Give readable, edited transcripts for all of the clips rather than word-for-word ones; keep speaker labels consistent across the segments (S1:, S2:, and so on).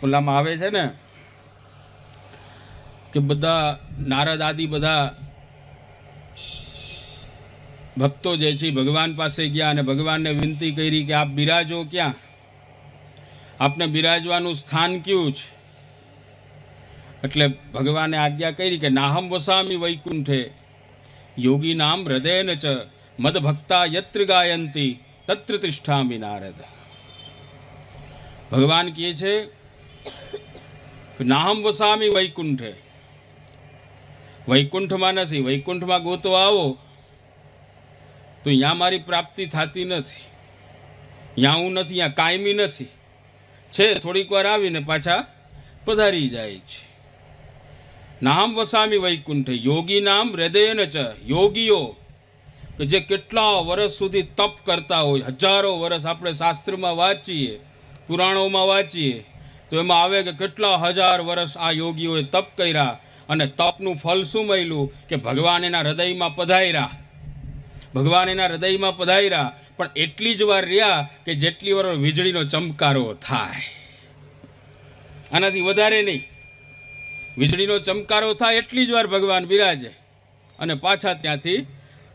S1: ઓલામાં આવે છે ને કે બધા નારદ આદિ બધા ભક્તો જે છે ભગવાન પાસે ગયા અને ભગવાનને વિનંતી કરી કે આપ બિરાજો ક્યાં, આપને બિરાજવાનું સ્થાન કયું છે? એટલે ભગવાને આજ્ઞા કરી કે નાહમ વસામી વૈકુંઠે યોગી નામ હૃદયન ચ મદ ભક્તા યત્ર ગાયંતી તત્ર તિષ્ઠામિ નારદ. ભગવાન કહે છે નાહમ વસામી વૈકુંઠે, વૈકુંઠમાં નથી, વૈકુંઠમાં ગોતવા આવો તો અહીંયા મારી પ્રાપ્તિ થતી નથી, અહીંયા હું નથી, અહીંયા કાયમી નથી, છે થોડીક વાર આવીને પાછા પધારી જાય છે. નામ વસામી વૈકુંઠે યોગી નામ હૃદયન ચ, યોગીઓ કે જે કેટલા વર્ષ સુધી તપ કરતા હોય, હજારો વર્ષ આપણે શાસ્ત્રમાં વાંચીએ, પુરાણોમાં વાંચીએ તો એમાં આવે કે કેટલા હજાર વર્ષ આ યોગીઓએ તપ કર્યા અને તપનું ફળ શું મળ્યું કે ભગવાન એના હૃદયમાં પધાર્યા, ભગવાન એના હૃદયમાં પધાર્યા. પણ એટલી જ વાર રહ્યા કે જેટલી વાર વીજળીનો ચમકારો થાય, આનાથી વધારે નહીં. વીજળીનો ચમકારો થાય એટલી જ વાર ભગવાન બિરાજે અને પાછા ત્યાંથી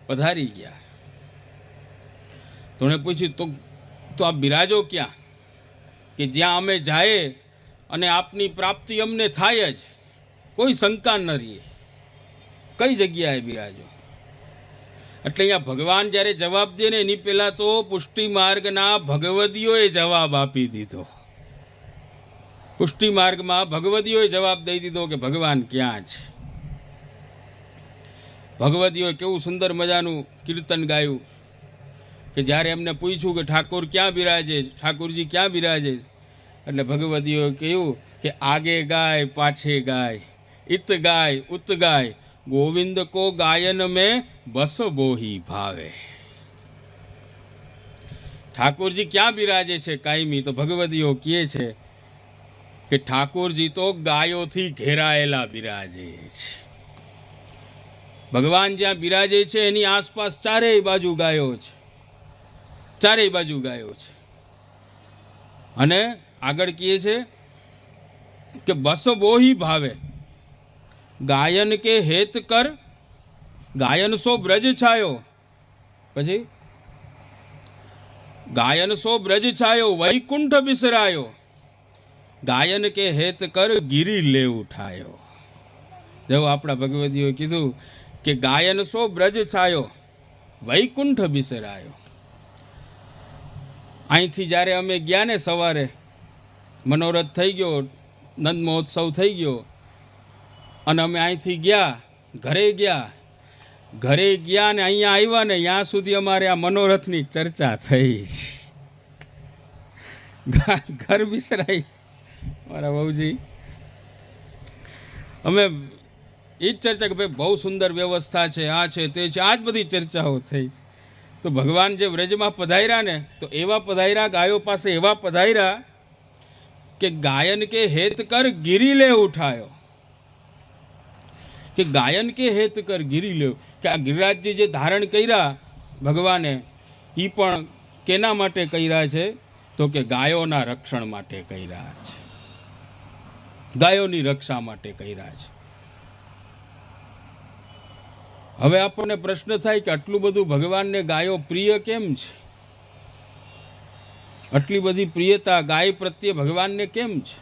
S1: પધારી ગયા. તો એને પૂછ્યું તો આપ બિરાજો ક્યાં કે જ્યાં અમે જાય અને આપની પ્રાપ્તિ અમને થાય જ, કોઈ શંકા ન રહીએ, કઈ જગ્યાએ બિરાજો? એટલે અહીંયા ભગવાન જ્યારે જવાબ દે ને એની પહેલાં તો પુષ્ટિ માર્ગના ભગવદીઓએ જવાબ આપી દીધો. પુષ્ટિ માર્ગમાં ભગવદીઓએ જવાબ દઈ દીધો કે ભગવાન ક્યાં છે. ભગવદીઓએ કેવું સુંદર મજાનું કીર્તન ગાયું કે જ્યારે એમને પૂછ્યું કે ઠાકોર ક્યાં બિરાજે, ઠાકોરજી ક્યાં બિરાજે, એટલે ભગવદીઓએ કહ્યું કે આગે ગાય પાછે ગાય, ઇત ગાય ઉત ગાય, ગોવિંદ કો ગાયન મેં બસ બોહી ભાવે. ઠાકોરજી ક્યાં બિરાજે છે કાયમી? તો ભગવદીઓ કહે છે કે ઠાકોરજી તો ગાયોથી ઘેરાયેલા બિરાજે છે. ભગવાન જ્યાં બિરાજે છે એની આસપાસ ચારેય બાજુ ગાયો છે, ચારેય બાજુ ગાયો છે. અને આગળ કહે છે કે બસ બોહી ભાવે, ગાયન કે હેત કર, ગાયન સો બ્રજ છાયો, પછી ગાયન સો બ્રજ છાયો, વૈકુંઠ બિસરાયો, ગાયન કે હેત કર ગિરી લે ઉઠાયો. જેવું આપણા ભગવદીઓએ કીધું કે ગાયન સો બ્રજ છાયો, વૈકુંઠ બિસરાયો. અહીંથી જ્યારે અમે ગયા ને સવારે, મનોરથ થઈ ગયો, નંદ મહોત્સવ થઈ ગયો અને અમે અહીંથી ગયા, ઘરે ગયા ને અહીંયા આવ્યા ને ત્યાં સુધી અમારે આ મનોરથની ચર્ચા થઈ છે. ઘર બિસરાઈ મારા બહુજી. અમે એ જ ચર્ચા કે ભાઈ બહુ સુંદર વ્યવસ્થા છે, આ છે તે છે, આ જ બધી ચર્ચાઓ થઈ. તો ભગવાન જે વ્રજમાં પધાર્યા ને તો એવા પધાર્યા, ગાયો પાસે એવા પધાર્યા કે ગાયન કે હેત કર ગિરી લે ઉઠાયો, કે ગાયન કે હેત કર ગિરી લે, કે આ ગિરિરાજજી જે ધારણ કર્યા ભગવાને એ પણ કેના માટે કર્યા છે? તો કે ગાયોના રક્ષણ માટે કર્યા છે, ગાયોની રક્ષા માટે કર્યા છે. હવે આપણને પ્રશ્ન થાય કે આટલું બધું ભગવાનને ગાયો પ્રિય કેમ છે? આટલી બધી પ્રિયતા ગાય પ્રત્યે ભગવાનને કેમ છે?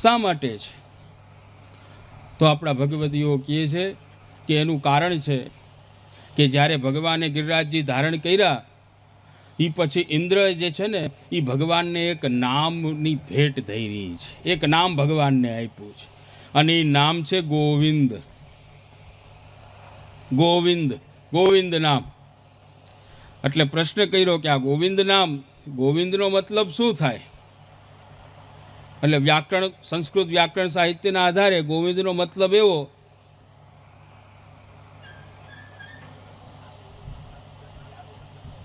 S1: શા માટે છે? તો આપણા ભગવદીઓ કહે છે કે એનું કારણ છે કે જ્યારે ભગવાને ગિરિરાજજી ધારણ કર્યા એ પછી ઇન્દ્ર જે છે ને એ ભગવાનને એક નામની ભેટ ધરી છે, એક નામ ભગવાનને આપ્યું છે અને એ નામ છે ગોવિંદ. ગોવિંદ, ગોવિંદ નામ. એટલે પ્રશ્ન કર્યો કે આ ગોવિંદ નામ, ગોવિંદનો મતલબ શું થાય? એટલે વ્યાકરણ, સંસ્કૃત વ્યાકરણ સાહિત્યના આધારે ગોવિંદનો મતલબ એવો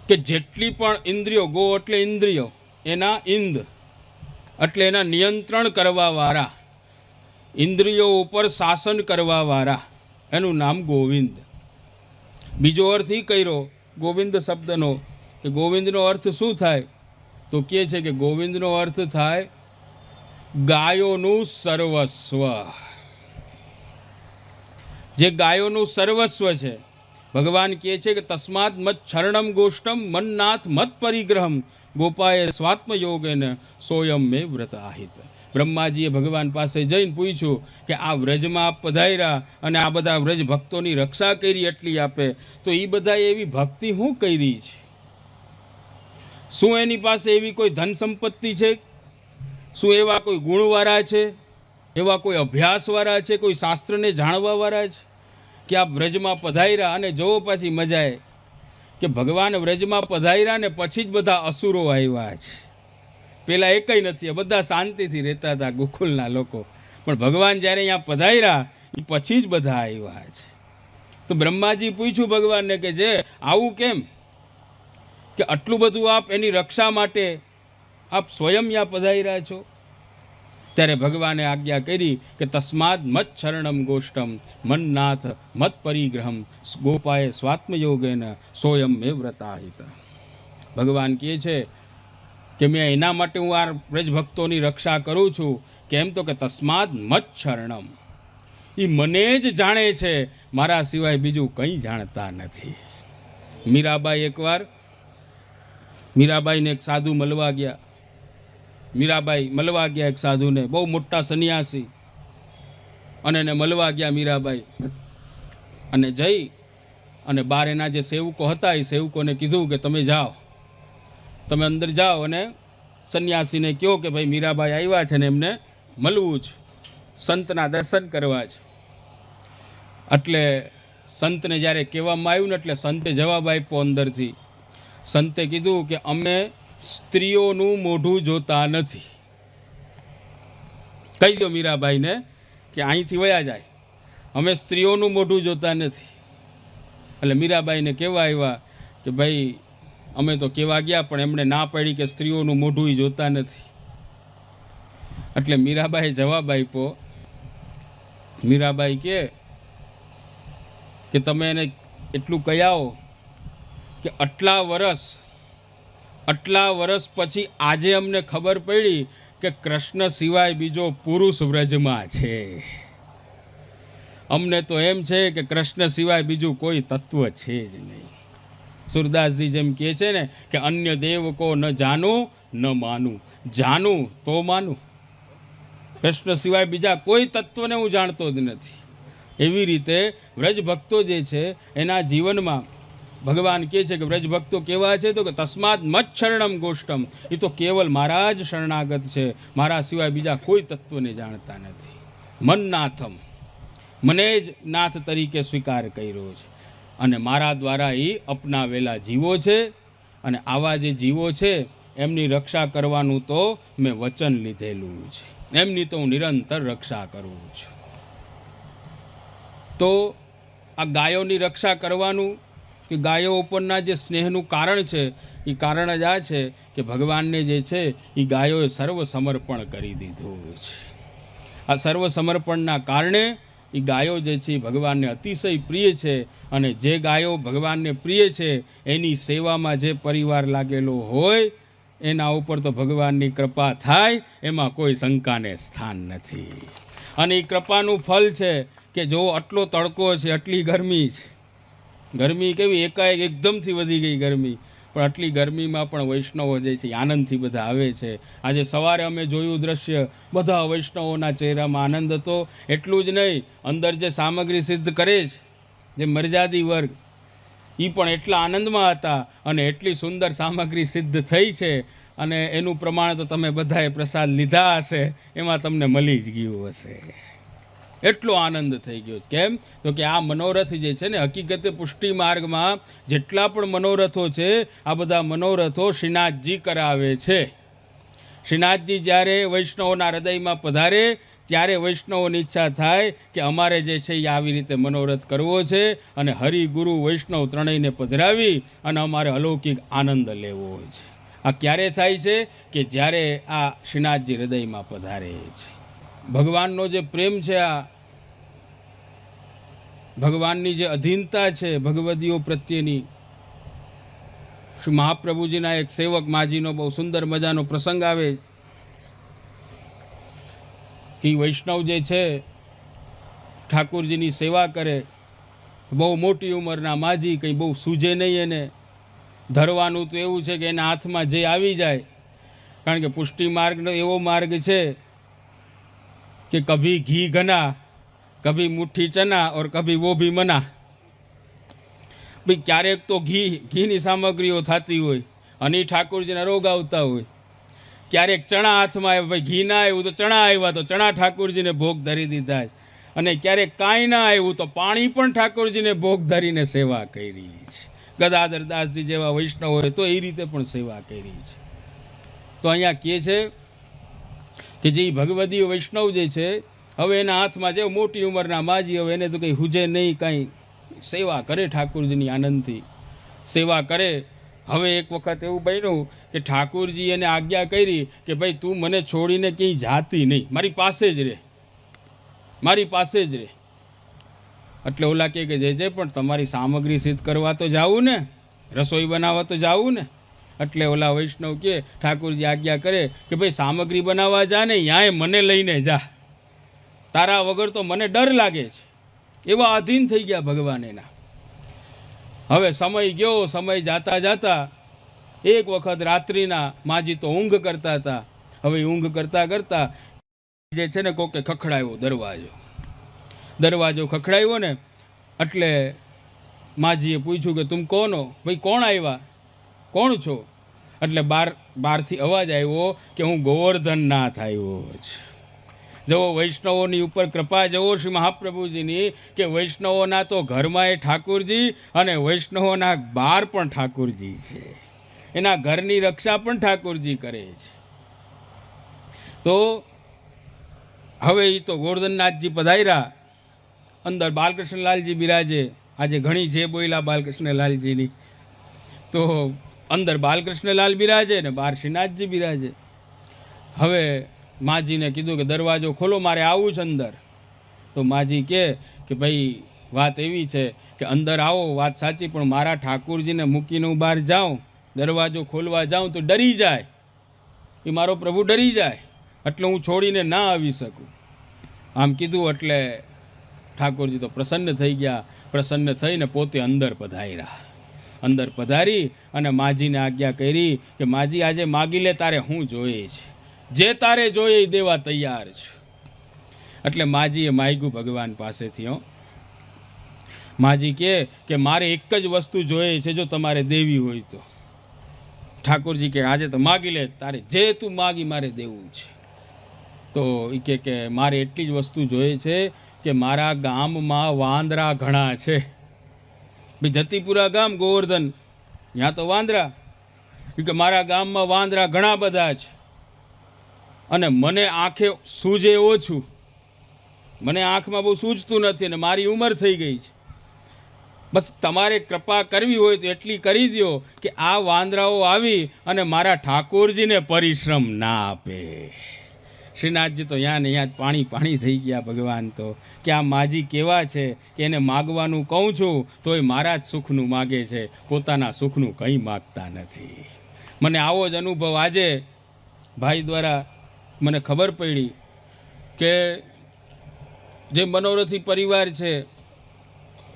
S1: કે જેટલી પણ ઇન્દ્રિયો, ગો એટલે ઇન્દ્રિયો, એના ઇન્દ એટલે એના નિયંત્રણ કરવાવાળા, ઇન્દ્રિયો ઉપર શાસન કરવાવાળા, એનું નામ ગોવિંદ. બીજો અર્થ એ કર્યો ગોવિંદ શબ્દનો કે ગોવિંદનો અર્થ શું થાય? તો કહે છે કે ગોવિંદનો અર્થ થાય ગાયોનું સર્વસ્વ, જે ગાયોનું સર્વસ્વ છે. ભગવાન કહે છે કે તસ્માદ મત શરણમ ગોષ્ઠમ મન્નાથ મત પરિગ્રહમ ગોપાએ સ્વાત્મ યોગેન સોયમ મે વ્રત આહિત. બ્રહ્માજીએ ભગવાન પાસે જઈને પૂછ્યું કે આ વ્રજમાં આપ પધાર્યા અને આ બધા વ્રજ ભક્તોની રક્ષા કરી એટલી આપે, તો એ બધા એવી ભક્તિ શું કરી છે? શું એની પાસે એવી કોઈ ધન સંપત્તિ છે? શું એવા કોઈ ગુણવાળા છે? એવા કોઈ અભ્યાસવાળા છે? કોઈ શાસ્ત્રને જાણવાવાળા છે કે આ વ્રજમાં પધાર્યા? અને જોવો પાછી મજાએ કે ભગવાન વ્રજમાં પધાર્યા ને પછી જ બધા અસુરો આવ્યા છે. પેલા એકય નથી, બધા શાંતિથી રહેતા હતા ગોકુલના લોકો, પણ ભગવાન જ્યારે અહીંયા પધાર્યા એ પછી જ બધા આવ્યા છે. તો બ્રહ્માજી પૂછ્યું ભગવાનને કે જે આવું કેમ, કે આટલું બધું આપ એની રક્ષા માટે આપ સ્વયં ત્યાં પધાર્યા છો? ત્યારે ભગવાને આજ્ઞા કરી કે તસ્માદ મત શરણમ ગોષ્ઠમ મન્નાથ મત પરિગ્રહમ ગોપાએ સ્વાત્મયોગેન સોયમ મે વ્રતાહિત. ભગવાન કહે છે કે મેં એના માટે હું આ વ્રજ ભક્તોની રક્ષા કરું છું. કેમ તો કે તસ્માદ મત શરણમ, એ મને જ જાણે છે, મારા સિવાય બીજું કંઈ જાણતા નથી. મીરાબાઈને એક સાધુ મળવા ગયા. મીરાબાઈ મળવા ગયા એક સાધુને, બહુ મોટા સંન્યાસી, અને એને મળવા ગયા મીરાબાઈ. અને જઈ અને બાર એના જે સેવકો હતા એ સેવકોને કીધું કે તમે જાઓ, તમે અંદર જાઓ અને સંન્યાસીને કહો કે ભાઈ મીરાબાઈ આવ્યા છે ને એમને મળવું છે, સંતના દર્શન કરવા છે. એટલે સંતને જ્યારે કહેવામાં આવ્યું ને એટલે સંતે જવાબ આપ્યો અંદરથી. સંતે કીધું કે અમે સ્ત્રીઓનું મોઢું જોતા નથી. કહી દો મીરાબાઈને કે અહીંથી વયા જાય, અમે સ્ત્રીઓનું મોઢું જોતા નથી. એટલે મીરાબાઈને કહેવા આવ્યા કે ભાઈ અમે તો કહેવા ગયા પણ એમણે ના પાડી કે સ્ત્રીઓનું મોઢું જોતા નથી. એટલે મીરાબાઈએ જવાબ આપ્યો. મીરાબાઈ કે તમે એને એટલું કહી આવો કે આટલા વર્ષ પછી આજે અમને ખબર પડી કે કૃષ્ણ સિવાય બીજો પુરુષ વ્રજમાં છે. અમને તો એમ છે કે કૃષ્ણ સિવાય બીજું કોઈ તત્વ છે જ નહીં. સુરદાસજી જેમ કહે છે ને કે અન્ય દેવ કો ન જાનું ન માનું, જાનું તો માનું. કૃષ્ણ સિવાય બીજા કોઈ તત્વને હું જાણતો જ નથી. એવી રીતે વ્રજ ભક્તો જે છે એના જીવનમાં ભગવાન કહે છે કે વ્રજ ભક્તો કેવા છે તો કે તસ્માદ મત શરણમ ગોષ્ઠમ, એ તો કેવલ મારા જ શરણાગત છે, મારા સિવાય બીજા કોઈ તત્વને જાણતા નથી. મન્નાથમ, મને જ નાથ તરીકે સ્વીકાર કર્યો છે અને મારા દ્વારા એ અપનાવેલા જીવો છે. અને આવા જે જીવો છે એમની રક્ષા કરવાનું તો મેં વચન લીધેલું છે, એમની તો હું નિરંતર રક્ષા કરું છું. તો આ ગાયોની રક્ષા કરવાનું કે ગાયો ઉપરના જે સ્નેહનું કારણ છે એ કારણ જ આ છે કે ભગવાનને જે છે એ ગાયોએ સર્વ સમર્પણ કરી દીધું છે. આ સર્વ સમર્પણના કારણે એ ગાયો જે છે એ ભગવાનને અતિશય પ્રિય છે. અને જે ગાયો ભગવાનને પ્રિય છે એની સેવામાં જે પરિવાર લાગેલો હોય એના ઉપર તો ભગવાનની કૃપા થાય, એમાં કોઈ શંકાને સ્થાન નથી. અને એ કૃપાનું ફળ છે કે જો આટલો તડકો છે, આટલી ગરમી છે, ગરમી કેવી એકાએક એકદમથી વધી ગઈ ગરમી, પણ આટલી ગરમીમાં પણ વૈષ્ણવો જે છે આનંદથી બધા આવે છે. આજે સવારે અમે જોયું દ્રશ્ય, બધા વૈષ્ણવોના ચહેરામાં આનંદ હતો. એટલું જ નહીં, અંદર જે સામગ્રી સિદ્ધ કરે છે જે મર્યાદી વર્ગ, એ પણ એટલા આનંદમાં હતા અને એટલી સુંદર સામગ્રી સિદ્ધ થઈ છે. અને એનું પ્રમાણ તો તમે બધાએ પ્રસાદ લીધા હશે, એમાં તમને મળી જ ગયું હશે. એટલો આનંદ થઈ ગયો. કેમ તો કે આ મનોરથ જે છે ને, હકીકતે પુષ્ટિ માર્ગમાં જેટલા પણ મનોરથો છે આ બધા મનોરથો શ્રીનાથજી કરાવે છે. શ્રીનાથજી જ્યારે વૈષ્ણવોના હૃદયમાં પધારે ત્યારે વૈષ્ણવોની ઈચ્છા થાય કે અમારે જે છે એ આવી રીતે મનોરથ કરવો છે અને હરિ ગુરુ વૈષ્ણવ ત્રણેયને પધરાવી અને અમારે અલૌકિક આનંદ લેવો છે. આ ક્યારે થાય છે કે જ્યારે આ શ્રીનાથજી હૃદયમાં પધારે છે. ભગવાનનો જે પ્રેમ છે, આ ભગવાનની જે અધીનતા છે ભગવદીઓ પ્રત્યેની, શ્રી મહાપ્રભુજીના એક સેવક માજીનો બહુ સુંદર મજાનો પ્રસંગ આવે કે વૈષ્ણવ જે છે ઠાકોરજીની સેવા કરે, બહુ મોટી ઉંમરના માજી, કંઈ બહુ સૂજે નહીં એને. ધરવાનું તો એવું છે કે એના હાથમાં જે આવી જાય, કારણ કે પુષ્ટિ માર્ગનો એવો માર્ગ છે કે કભી ઘી ઘના, કભી મુઠ્ઠી ચના ઓર કભી વો ભી મના. ભાઈ ક્યારેક તો ઘીની સામગ્રીઓ થતી હોય અને ઠાકોરજીના રોગ આવતા હોય. ક્યારેક ચણા હાથમાં આવ્યા, ભાઈ ઘી ના આવ્યું તો ચણા આવ્યા, તો ચણા ઠાકોરજીને ભોગ ધરી દીધા. અને ક્યારેક કાંઈ ના આવ્યું તો પાણી પણ ઠાકોરજીને ભોગ ધરીને સેવા કરી છે. ગદાધર દાસજી જેવા વૈષ્ણવ હોય તો એ રીતે પણ સેવા કરી છે. તો અહીંયા કહે છે કે જે ભગવદીય વૈષ્ણવ જે છે, હવે એના હાથમાં જે મોટી ઉંમરના માજી, હવે એને તો કંઈ હુજે નહીં, કાંઈ સેવા કરે ઠાકોરજીની આનંદથી સેવા કરે. હવે એક વખત એવું બન્યું કે ઠાકોરજી એને આજ્ઞા કરી કે ભાઈ તું મને છોડીને ક્યાંય જાતી નહીં, મારી પાસે જ રહે, મારી પાસે જ રહે. એટલે ઓલા કહે કે જે પણ તમારી સામગ્રી સિદ્ધ કરવા તો જાવું ને, રસોઈ બનાવવા તો જાવું ને. એટલે ઓલા વૈષ્ણવ કે ઠાકોરજી આજ્ઞા કરે કે ભાઈ સામગ્રી બનાવવા જા ને, યાય મને લઈને જા, તારા વગર તો મને ડર લાગે છે. એવા આધીન થઈ ગયા ભગવાન એના. હવે સમય ગયો, સમય જાતા જાતા એક વખત રાત્રિના માજી તો ઊંઘ કરતા હતા. હવે ઊંઘ કરતા કરતા જે છે ને કોકે ખખડાયો દરવાજો ખખડાયો ને, એટલે માજીએ પૂછ્યું કે તુમ કોનો, ભાઈ કોણ આવ્યા, કોણ છો? એટલે બહારથી અવાજ આવ્યો કે હું ગોવર્ધનનાથ આવ્યો છું. જવો વૈષ્ણવોની ઉપર કૃપા, જવો શ્રી મહાપ્રભુજીની, કે વૈષ્ણવોના તો ઘરમાં એ ઠાકોરજી અને વૈષ્ણવોના બહાર પણ ઠાકોરજી છે. એના ઘરની રક્ષા પણ ઠાકોરજી કરે છે. તો હવે એ તો ગોવર્ધનનાથજી પધાર્યા, અંદર બાલકૃષ્ણલાલજી બિરાજે. આજે ઘણી જે બોલ્યા બાલકૃષ્ણલાલજીની, તો અંદર બાલકૃષ્ણલાલ બિરાજે ને બહાર શ્રીનાથજી બિરાજે. હવે માજીને કીધું કે દરવાજો ખોલો, મારે આવું છે અંદર. તો માજી કે ભાઈ વાત એવી છે કે અંદર આવો, વાત સાચી, પણ મારા ઠાકોરજીને મૂકીને હું બહાર જાઉં, દરવાજો ખોલવા જાઉં તો ડરી જાય, એ મારો પ્રભુ ડરી જાય, એટલે હું છોડીને ના આવી શકું. આમ કીધું એટલે ઠાકોરજી તો પ્રસન્ન થઈ ગયા. પ્રસન્ન થઈને પોતે અંદર પધાર્યા. અંદર પધારી અને માજીને આજ્ઞા કરી કે માજી આજે માગી લે, તારે હું જોઈએ છે, જે તારે જોઈએ એ દેવા તૈયાર છું. એટલે માજીએ માગ્યું ભગવાન પાસેથી. માજી કે મારે એક જ વસ્તુ જોઈએ છે, જો તમારે દેવી હોય તો. ઠાકોરજી કે આજે તો માગી લે, તારે જે તું માગી મારે દેવું છે. તો એ કે મારે એટલી જ વસ્તુ જોઈએ છે કે મારા ગામમાં વાંદરા ઘણા છે. ભાઈ જતીપુરા ગામ ગોવર્ધન, ત્યાં તો વાંદરા, કે મારા ગામમાં વાંદરા ઘણા બધા છે અને મને આંખે સૂજે ઓછું, મને આંખમાં બહુ સૂજતું નથી અને મારી ઉંમર થઈ ગઈ છે. બસ તમારે કૃપા કરવી હોય તો એટલી કરી દો કે આ વાંદરાઓ આવી અને મારા ઠાકોરજીને પરિશ્રમ ના આપે. શ્રીનાથજી તો ત્યાં ને ત્યાં પાણી થઈ ગયા ભગવાન તો, કે આ માજી કેવા છે કે એને માગવાનું કહું છું તો એ મારા જ સુખનું માગે છે, પોતાના સુખનું કંઈ માગતા નથી. મને આવો જ અનુભવ આજે ભાઈ દ્વારા મને ખબર પડી કે જે મનોરથી પરિવાર છે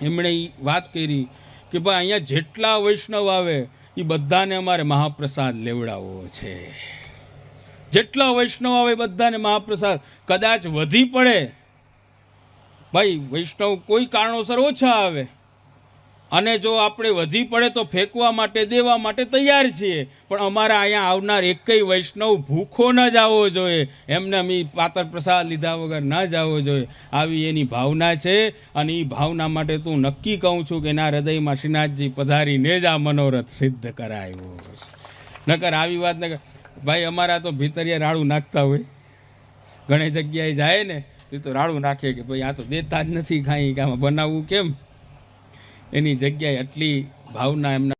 S1: એમણે એ વાત કરી કે ભાઈ અહીંયા જેટલા વૈષ્ણવ આવે એ બધાને અમારે મહાપ્રસાદ લેવડાવવો છે. જેટલા વૈષ્ણવ આવે બધાને મહાપ્રસાદ, કદાચ વધી પડે, ભાઈ વૈષ્ણવ કોઈ કારણોસર ઓછા આવે અને જો આપણે વધી પડે તો ફેંકવા માટે દેવા માટે તૈયાર છીએ, પણ અમારા અહીંયા આવનાર એકય વૈષ્ણવ ભૂખો ન જવો જોઈએ, એમને અમે પાતર પ્રસાદ લીધા વગર ન જવો જોઈએ, આવી એની ભાવના છે. અને એ ભાવના માટે તું નક્કી કહું છું કે એના હૃદયમાં શ્રીનાથજી પધારીને જ આ મનોરથ સિદ્ધ કરાયો. નકર આવી વાત નકર ભાઈ અમારા તો ભીતરિયા રાડું નાખતા હોય, ઘણી જગ્યાએ જાય ને એ તો રાડું નાખે કે ભાઈ આ તો દેતા જ નથી કાંઈ, કે આમાં બનાવવું કેમ. એની જગ્યાએ આટલી ભાવના એમના